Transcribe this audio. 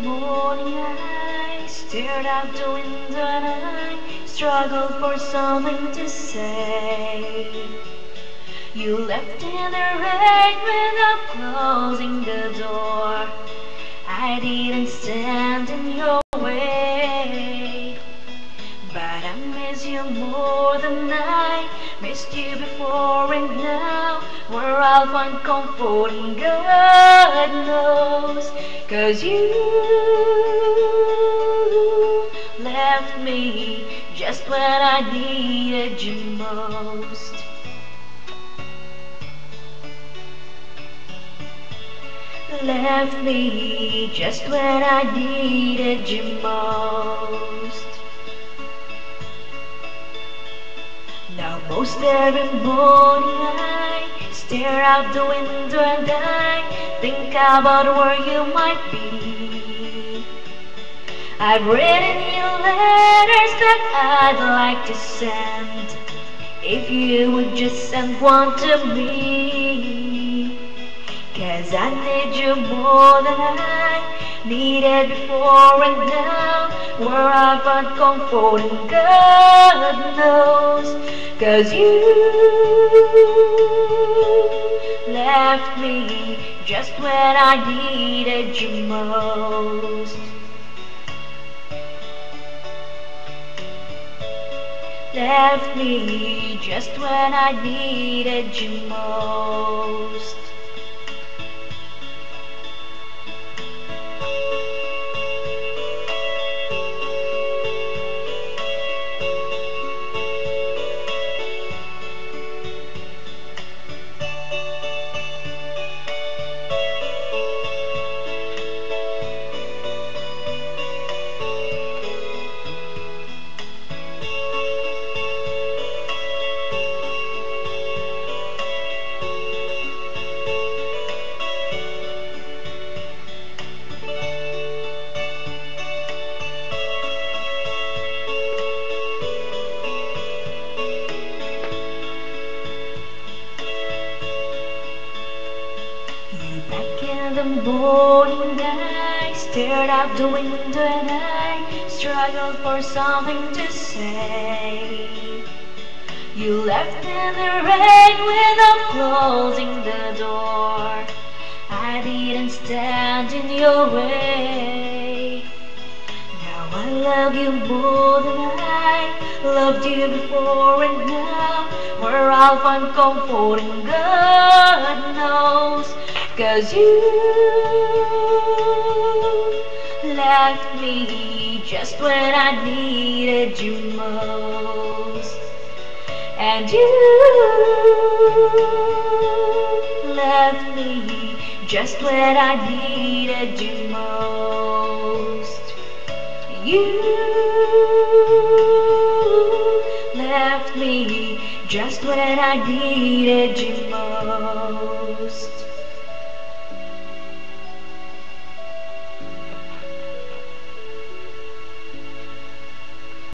morning I stared out the window and I struggled for something to say. You left in the rain without closing the door. I didn't stand in your way, but I miss you more than I missed you before, and now where I'll find comfort in God knows. 'Cause you left me just when I needed you most. Left me just when I needed you most. Now most every morning I stare out the window and I think about where you might be. I've written you letters that I'd like to send, if you would just send one to me. 'Cause I need you more than I needed before, and now where I find comfort in God knows. 'Cause you left me just when I needed you most. Left me just when I needed you most. Back in the morning I stared out the window and I struggled for something to say. You left in the rain without closing the door. I didn't stand in your way. Now I love you more than I loved you before, and now where I'll find comfort in God knows. 'Cause you left me just when I needed you most. And you left me just when I needed you most. You left me just when I needed you most.